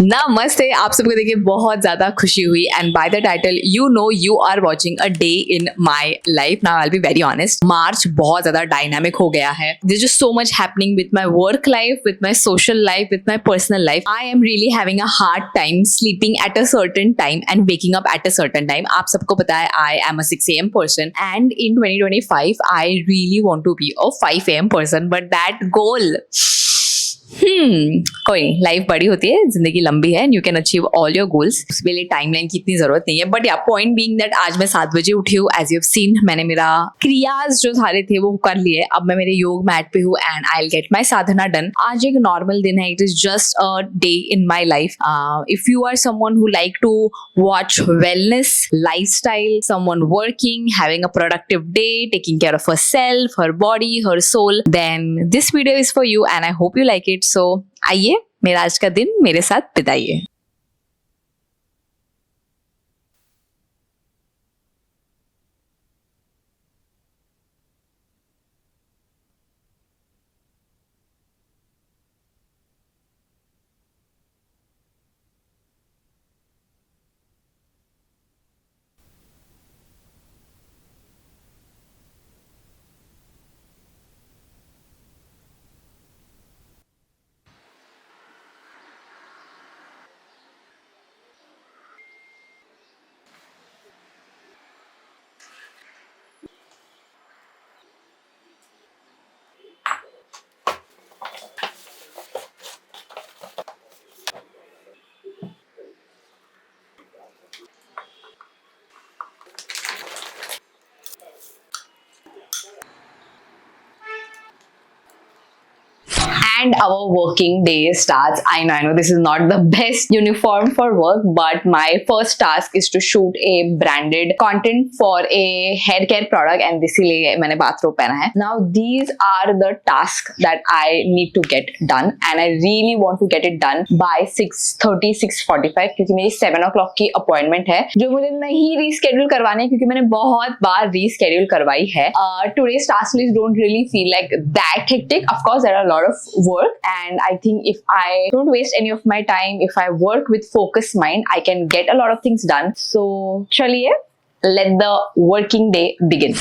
नमस्ते, आप सबको देखिए बहुत ज्यादा खुशी हुई and by the title you know you are watching a day in my life. Now I will be very honest, March बहुत ज्यादा डायनामिक हो गया है. There is so much happening with my work life, with my social life, with my personal life. I am really having a hard time sleeping at a certain time and waking up at a certain time. आप सबको पता है I am a 6 AM person and in 2025 I really want to be a 5 AM person, but that goal कोई नहीं, life बड़ी होती है, जिंदगी लंबी है and you can achieve all your goals. उसके लिए टाइमलाइन की इतनी जरूरत नहीं है. बट या पॉइंट बीइंग दैट आज मैं 7 बजे उठी हूँ. एज यू हैव सीन, मैंने मेरा क्रियाज जो सारे थे वो कर लिए. अब मैं मेरे योग मैट पे हूँ and I will get my sadhana done. आज एक नॉर्मल दिन है. It is just a day in my life. If you are someone who like to watch wellness, lifestyle, someone working, having a productive day, taking care of herself, her body, her soul, then this video is for you and I hope you like it. So आइए मेरा आज का दिन मेरे साथ बिताइए. And our working day starts. I know this is not the best uniform for work, but my first task is to shoot a branded content for a hair care product and इसीलिए मैंने bathrobe पहना है. Now these are the tasks that I need to get done and I really want to get it done by 6:30 6:45 क्योंकि मेरी 7 o'clock की appointment है जो मुझे नहीं reschedule करवानी है क्योंकि मैंने बहुत बार reschedule करवाई है. Today's task list don't really feel like that hectic. Of course, there are a lot of work and I think if I don't waste any of my time, if I work with focused mind, I can get a lot of things done. So chaliye, let the working day begin.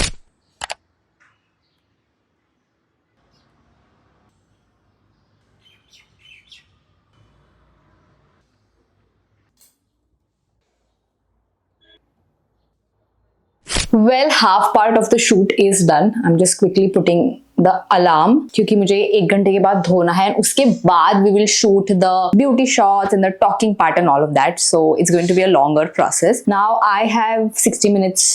Well, half part of the shoot is done. I'm just quickly putting the alarm क्योंकि मुझे 1 घंटे के बाद धोना है. उसके बाद we will shoot the beauty shots and the talking part and all of that. So it's going to be a longer process. Now I have 60 minutes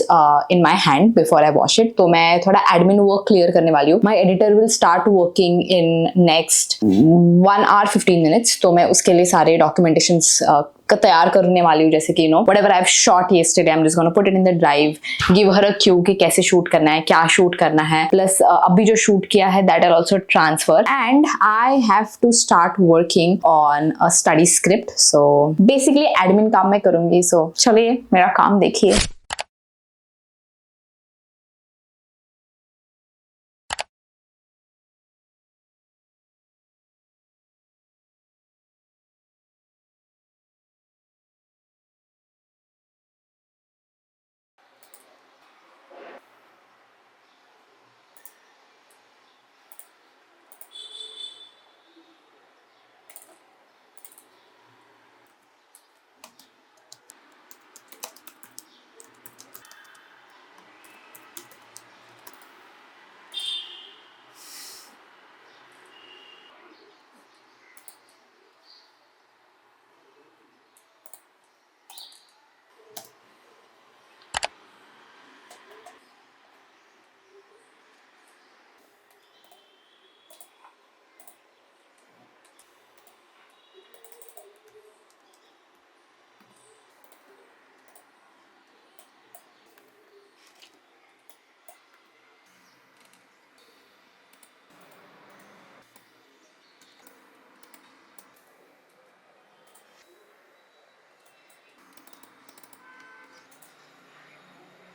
in my hand before I wash it. तो मैं थोड़ा admin work clear करने वाली हूँ. My editor will start working in next 1 hour 15 minutes. तो मैं उसके लिए सारे documentations का तैयार करने वाली हूँ. जैसे कि whatever I've shot yesterday, I'm just gonna put it in the drive, give her a cue कि कैसे shoot करना है, क्या shoot करना है. Plus अभी जो shoot किया है that I'll also transfer and I have to start working on a study script. So basically admin काम मैं करूँगी. So चलिए मेरा काम देखिए.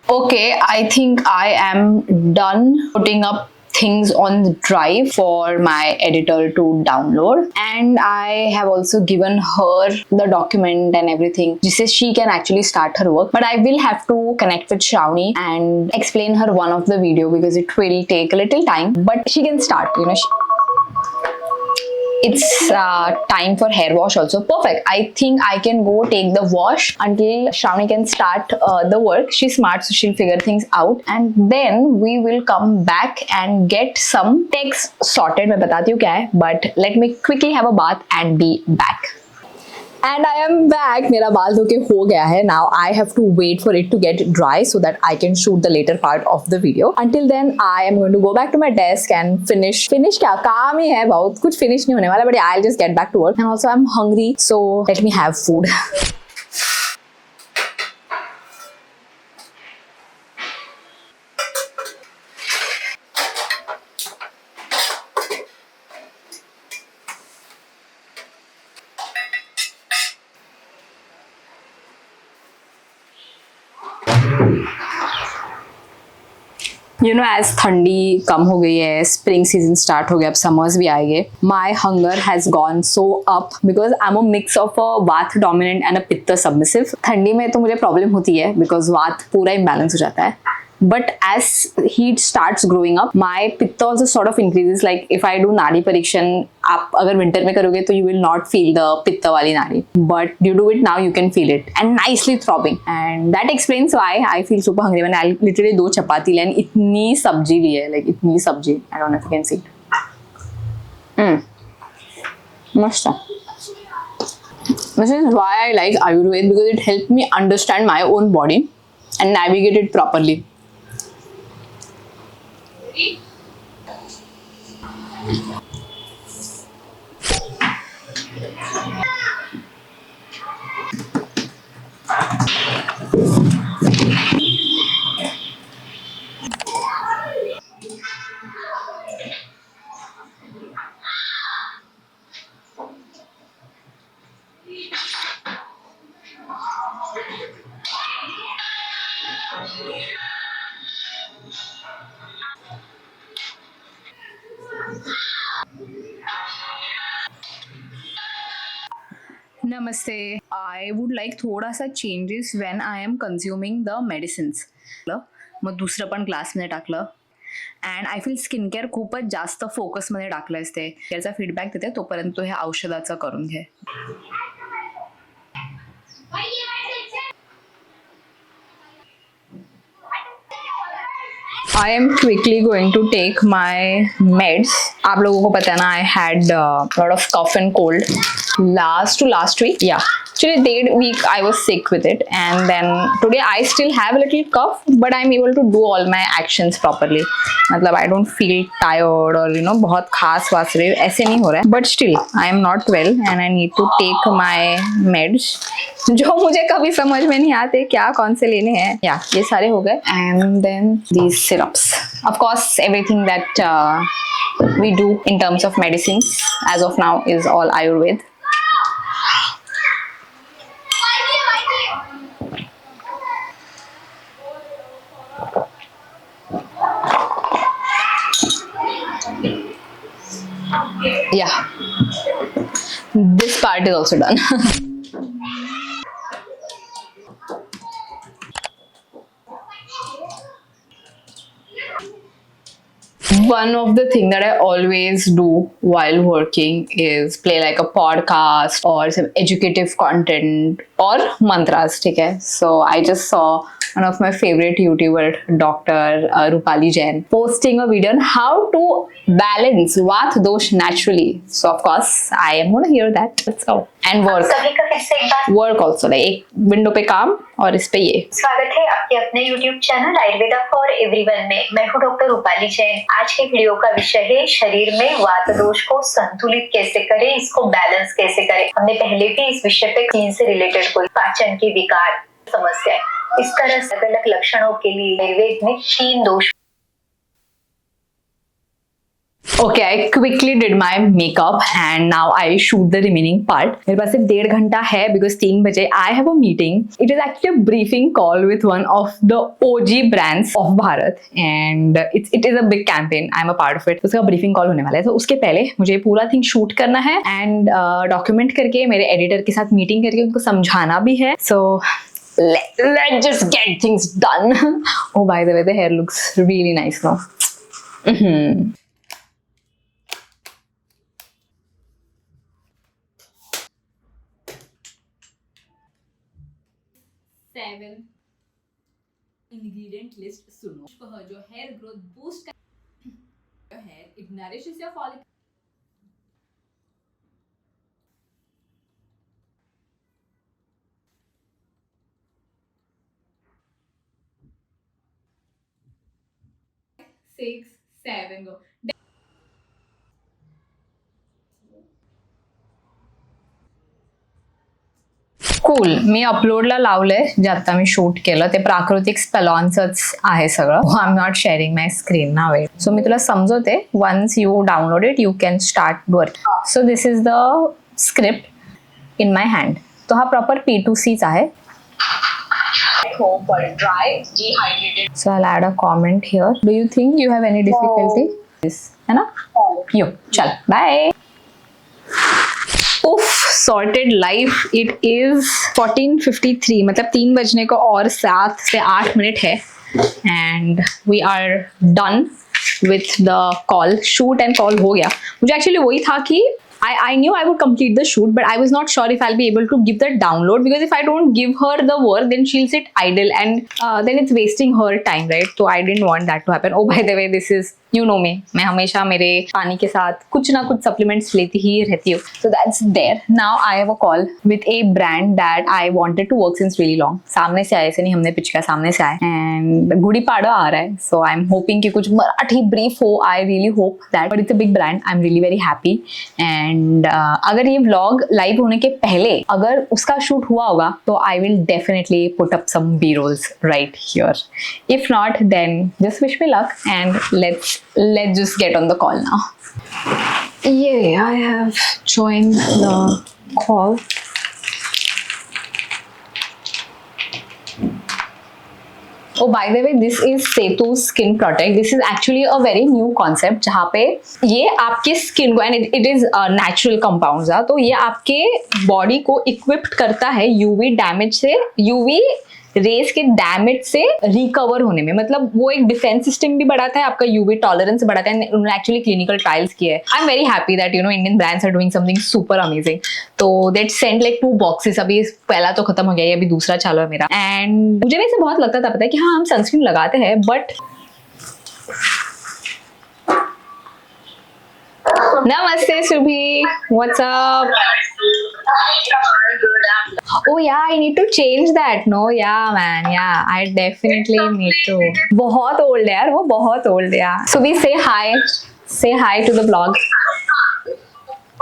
Okay, I think I am done putting up things on the drive for my editor to download, and I have also given her the document and everything just so she can actually start her work. But I will have to connect with Shravani and explain her one of the video because it will take a little time, but she can start, you know. It's time for hair wash also. Perfect. I think I can go take the wash until Shravani can start the work. She's smart, so she'll figure things out, and then we will come back and get some text sorted. मैं बताती हूँ क्या है, but let me quickly have a bath and be back. And I am back. मेरा बाल धो के हो गया है. Now I have to wait for it to get dry so that I can shoot the later part of the video. Until then, I am going to go back to my desk and finish क्या काम ही है, बहुत कुछ finish नहीं होने वाला, but I'll just get back to work. And also I'm hungry, so let me have food. You know, as ठंडी कम हो गई है, स्प्रिंग सीजन स्टार्ट हो गया, अब समर्स भी आएंगे. माई hunger has gone so up because I am a mix of a वात डोमिनेंट एंड अ पित्त सबमिसिव. ठंडी में तो मुझे प्रॉब्लम होती है बिकॉज वात पूरा इम्बैलेंस हो जाता है. But as heat starts growing up, my pitta also sort of increases. Like if I do nadi parikshan, आप अगर winter में करोगे तो you will not feel the pitta वाली नाड़ी. But you do it now, you can feel it and nicely throbbing. And that explains why I feel super hungry. मैंने literally 2 chapati Lee and इतनी सब्जी ली है, like इतनी सब्जी. I don't know if you can see it. मस्त. This is why I like Ayurveda, because it helped me understand my own body and navigate it properly. नमस्ते. I would like थोड़ा सा changes when I am consuming the medicines. मग दुसरं पण ग्लासमध्ये टाकलं and I feel skin care खूपच जास्त फोकसमध्ये टाकलं असते. याचा फीडबॅक देते तोपर्यंत तू हे औषधाचं करून घे. I am quickly going to take my meds. आप लोगों को पता है ना, I had a lot of cough and cold last week. Yeah, actually that week I was sick with it, and then today I still have a little cough, but I'm able to do all my actions properly. मतलब I don't feel tired or you know बहुत खास वास रहे ऐसे नहीं हो रहा है, but still I am not well and I need to take my meds. जो मुझे कभी समझ में नहीं आते क्या कौन से लेने हैं. या ये सारे हो गए. And then these syrups. Of course, everything that we do in terms of medicines as of now is all Ayurveda. Yeah, this part is also done. One of the things that I always do while working is play like a podcast or some educative content or mantras. ठीक है? So I just saw one of my favorite YouTuber, Dr. Rupali Jain, posting a video on how to balance Vat Dosh naturally. So of course, I am going to hear that. Let's go. And work also. Like एक window पे काम और इस पे ये. स्वागत है आपके अपने YouTube channel Ayurveda for everyone में. मैं हूँ डॉक्टर रूपाली जैन. आज के वीडियो का विषय है शरीर में वात दोष को संतुलित कैसे करें, इसको बैलेंस कैसे करें. हमने पहले भी इस विषय पे स्किन से रिलेटेड कोई पाचन की विकार समस्या है, इस तरह से अलग अलग लक्षणों के लिए आयुर्वेद में 3 दोष Okay, I quickly did my makeup and now I shoot the remaining part. मेरे पास सिर्फ 1.5 घंटा है because 3 बजे I have a meeting. It is actually a briefing call with one of the OG brands of Bharat and it is a big campaign. I'm a part of it. उसका briefing call होने वाला है. तो उसके पहले मुझे पूरा thing shoot करना है and document करके मेरे editor के साथ meeting करके उनको समझाना भी है. So let's just get things done. Oh, by the way, the hair looks really nice now. Seven ingredient list सुनो वह जो हेयर ग्रोथ बूस्ट कर hair it nourishes your follicle six seven go cool. मी अपलोडला लावलंय जे आता मी shoot केलं ते प्राकृतिक स्पेलॉन्सच आहे सगळं. I am not sharing my screen ना. वेट, सो मी तुला समजवते. Once you download it you can start work. So this is the script in my hand. तो हा प्रॉपर P2Cच आहे. home for dry dehydrated So I'll add a comment here. Do you think you have any difficulty? Yes, है ना? यो, चल, bye. उफ, sorted life. It is 14:53. मतलब 3 बजने को और 7 से 8 मिनट है. And we are done with the call. Shoot and call हो गया. मुझे actually वही था कि I knew I would complete the shoot, but I was not sure if I'll be able to give the download because if I don't give her the work, then she'll sit idle and then it's wasting her time, right? So I didn't want that to happen. Oh, by the way, this is, you know me, मैं हमेशा मेरे पानी के साथ कुछ ना कुछ supplements लेती ही रहती हूँ. So that's there. Now I have a call with a brand that I wanted to work since really long. सामने से आए, ऐसे नहीं हमने पिच किया, सामने से आए. And गुड़ी पाड़वा आ रहा है. So I'm hoping कि कुछ मराठी brief हो. I really hope that. But it's a big brand. I'm really very happy. And अगर ये vlog live होने के पहले अगर उसका shoot हुआ होगा तो I will definitely put up some B-rolls right here. If not, then just wish me luck and let's just get on the call now. Yeah, I have joined the call. Oh, by the way, this is Setu Skin Protect. This is actually a very new concept जहाँ पे ये आपके skin को and it is natural compounds है, तो ये आपके body को इक्विप्ड करता है यूवी डैमेज से, यूवी रेस के डैमेज से रिकवर होने में. मतलब वो एक डिफेंस सिस्टम भी बढ़ाता है, आपका यूवी टॉलरेंस बढ़ाता है. उन्होंने एक्चुअली क्लिनिकल ट्रायल्स किए हैं. I am very happy that you know Indian brands are doing something super amazing. तो दैट सेंड लाइक 2 बॉक्सेस. अभी पहला तो खत्म हो गया, ये अभी दूसरा चालू है मेरा. एंड मुझे वैसे बहुत लगता था पता है कि हाँ हम सनस्क्रीन लगाते हैं, बट नमस्ते सुभी, what's up? Oh yeah, I need to change that. No, yeah, man, yeah, I definitely need to. बहुत old है यार, वो बहुत old है यार. So we say hi to the vlog.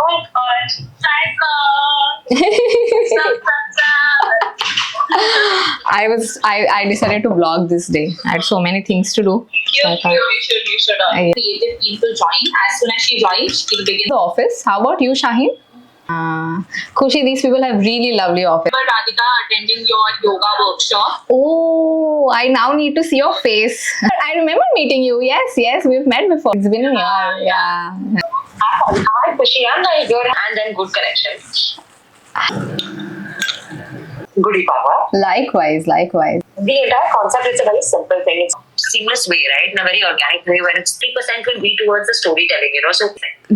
oh god I decided to vlog this day. I had so many things to do. So I thought, you should creative team to join. As soon as she joins, she will begin the office. How about you, Shaheen? Khushi, these people have really lovely office. Radhika attending your yoga workshop. Oh, I now need to see your face. I remember meeting you. Yes, we've met before. It's been a year. Yeah. Hi Khushi, I'm like your and then good connection. Goody Papa. Likewise. The entire concept is a very simple thing. It's a seamless way, right? In a very organic way where it's 3% will be towards the storytelling, you know. So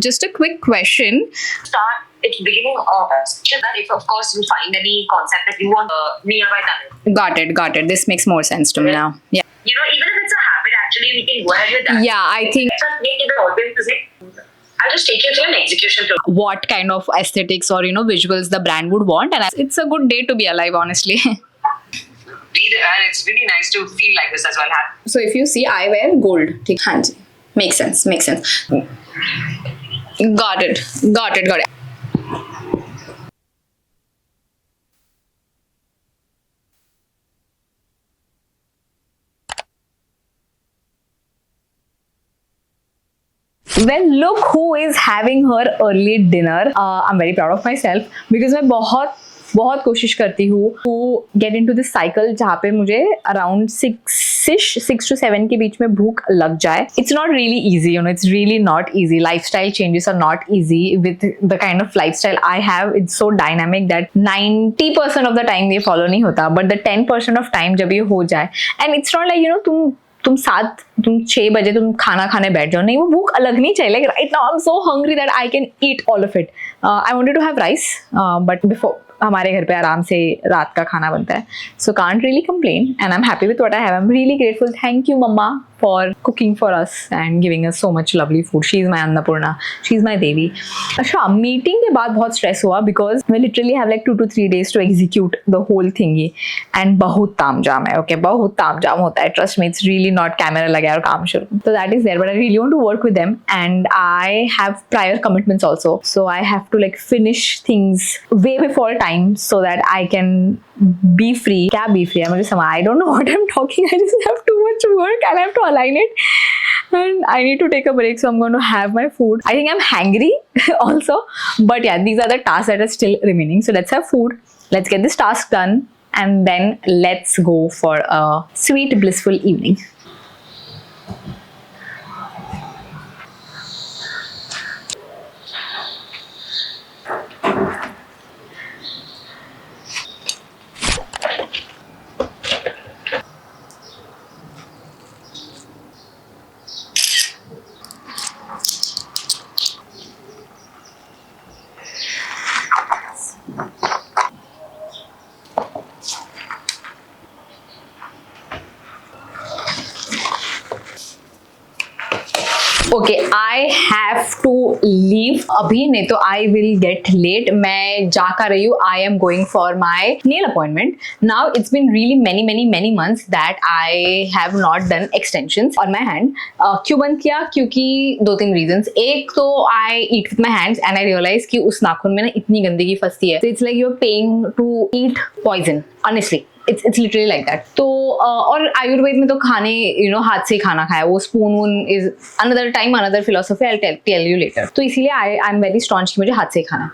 Just a quick question. start it's beginning of that if of course you find any concept that you want nearby Tamil. Got it. This makes more sense to me now. Yeah. You know, even if it's a habit, actually we can go ahead with that. Yeah, I think So make it always physics. I'll just take you through an execution flow. what kind of aesthetics or visuals the brand would want, and it's a good day to be alive, honestly. And it's really nice to feel like this as well. So if you see, I wear gold. ठीक, हाँ जी, makes sense. Got it. Well, look who is having her early dinner. I'm very proud of myself because मैं बहुत बहुत कोशिश करती हूँ to get into this cycle जहाँ पे मुझे अराउंड 6 to 7 के बीच में भूख लग जाए. It's not really easy, you know, it's really not easy. Lifestyle changes are not easy with the kind of lifestyle I have. It's so dynamic that 90% of the time ये follow नहीं होता, but the 10% of time जब ये हो जाए, and it's not like, you know, तुम 6 बजे तुम खाना खाने बैठ जाओ, नहीं, वो भूख अलग नहीं चाहिए. Like right now I'm so hungry that I can eat all of it. I wanted to have rice, but before हमारे घर पे आराम से रात का खाना बनता है, so can't really complain and I'm happy with what I have. I'm really grateful. Thank you mama for cooking for us and giving us so much lovely food. She's my Annapurna, she's my Devi. अच्छा, meeting के बाद बहुत stress हुआ because we literally have like 2 to 3 days to execute the whole thingy and बहुत तामझाम है. Okay, बहुत तामझाम होता है, trust me. It's really not camera लगा और काम शुरू. So that is there, but I really want to work with them and I have prior commitments also, so I have to like finish things way before time so that I can be free. क्या be free? I don't know what I'm talking. I just have too much work and I have to align it and I need to take a break, so I'm going to have my food. I think I'm hangry also, but yeah, these are the tasks that are still remaining. So let's have food, let's get this task done, and then let's go for a sweet blissful evening. Okay, I have to leave अभी, नहीं तो आई will gate late. मैं जा कर रही हूँ. I am going for my nail appointment. Now it's been really many months that I have not done extensions on my hand. क्यों बंद किया? क्योंकि 2-3 रीजंस. एक तो I eat with my hands and I realise कि उस नाखून में ना इतनी गंदगी फंसती है. It's like you are paying to eat poison, honestly. It's literally like that. तो और आयुर्वेद में तो खाने, you know, हाथ से खाना खाया, वो स्पून वून is another time, another philosophy. I'll tell you later. तो इसीलिए I'm very staunch कि मुझे हाथ से खाना.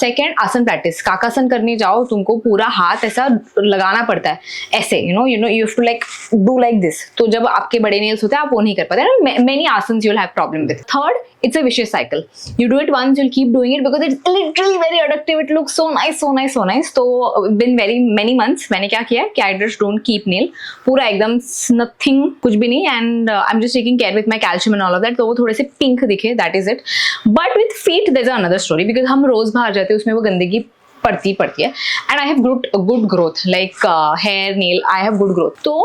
Second, आसन प्रैक्टिस. काकासन करने जाओ, तुमको पूरा हाथ ऐसा लगाना पड़ता है ऐसे, you know, you have to like do like this. तो जब आपके बड़े नेल्स होते हैं आप वो नहीं कर पाते. Many asanas you'll have problem with. Third, it's a vicious cycle. You do it once, you'll keep doing it because it's literally very addictive. It looks so nice. तो been very many months मैंने क्या किया कि I just don't keep nail. पूरा एकदम nothing, कुछ भी नहीं, and I'm just taking care with my calcium and all of that. तो वो थोड़े से pink दिखे, that is it. But with feet there's another story because हम रोज बाहर जाते हैं, उसमें वो गंदगी पड़ती है, and I have good growth like hair, nail. I have good growth. तो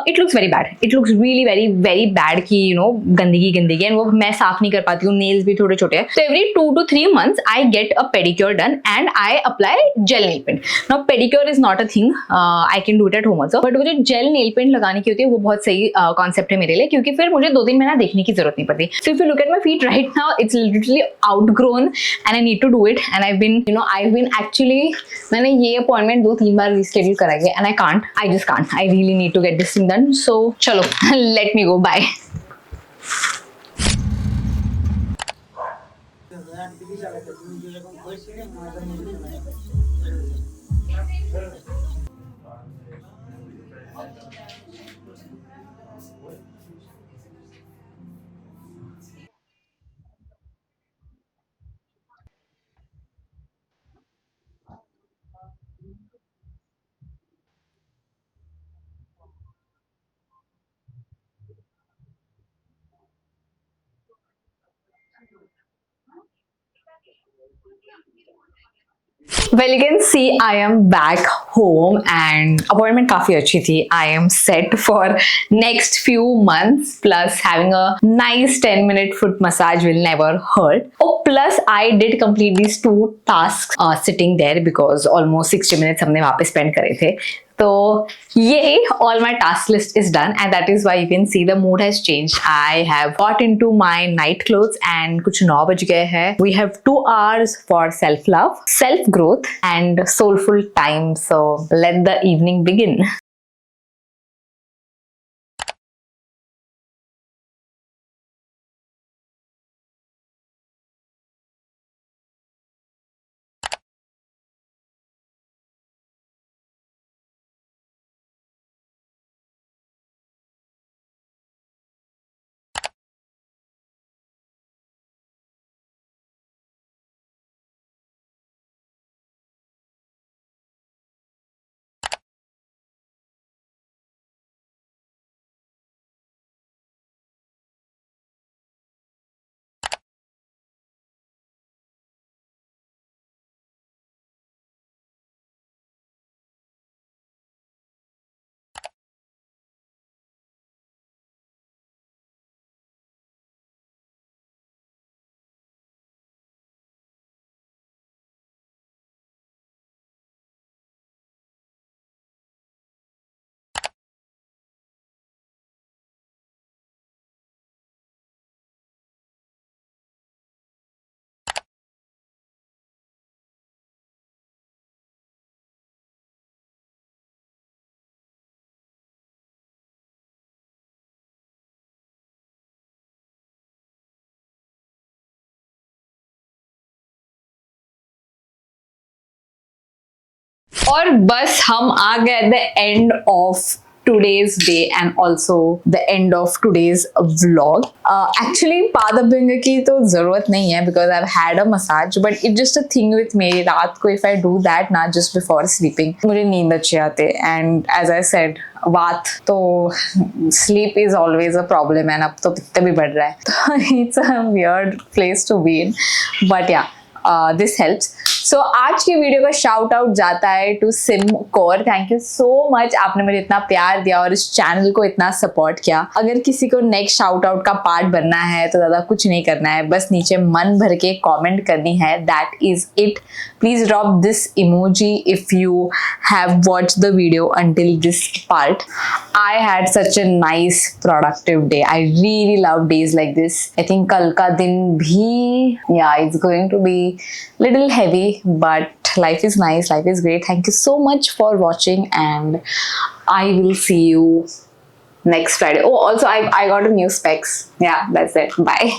it looks very bad. It looks really very bad कि you know गंदगी and वो मैं साफ नहीं कर पाती हूँ. Nails भी थोड़े छोटे हैं. So every 2 to 3 months I get a pedicure done and I apply gel nail paint. Now pedicure is not a thing. I can do it at home also. But वो जो gel nail paint लगाने की होती है वो बहुत सही concept है मेरे लिए, क्योंकि फिर मुझे 2-3 महीना देखने की जरूरत नहीं पड़ती. So if you look at my feet right now, it's literally outgrown and I need to do it. And I've been actually मैंने ये appointment 2-3 बार reschedule करा है and I just can't. I really need to get this thing done. So chalo, let me go. Bye. Well, you can see I am back home and appointment काफी अच्छी थी. I am set for next few months, plus having a nice 10-minute foot massage will never hurt. Oh, plus I did complete these 2 tasks sitting there because almost 60 minutes हमने वहाँ पे spend करे थे. तो ये all my task list is done and that is why you can see the mood has changed. I have got into my night clothes and कुछ 9 बज गए हैं. We have 2 hours for self love, self growth and soulful time. So let the evening begin. और बस हम आ गए at the end of today's day and also the end of today's vlog. Actually पादअभ्यंग की तो जरूरत नहीं है because I've had a massage, but it's just a thing with me. रात को if I do that ना just before sleeping मुझे नींद अच्छी आती है, and as I said वात तो sleep is always a problem and अब तो पित्त भी बढ़ रहा है तो it's a weird place to be in, but yeah. This helps. So आज की वीडियो का शाउट आउट जाता है to Sim Kaur. Thank you so much, आपने मुझे इतना प्यार दिया और इस चैनल को इतना सपोर्ट किया. अगर किसी को नेक्स्ट शाउट आउट का पार्ट बनना है तो ज़्यादा कुछ नहीं करना है, बस नीचे मन भर के कमेंट करनी है. That is it. Please drop this emoji if you have watch the video until this part. I had such a nice productive day. I really love days like this. I think कल का दिन भी it's going to be little heavy, but life is nice, life is great. Thank you so much for watching and I will see you next Friday. Oh, also I got a new specs. Yeah, that's it. Bye.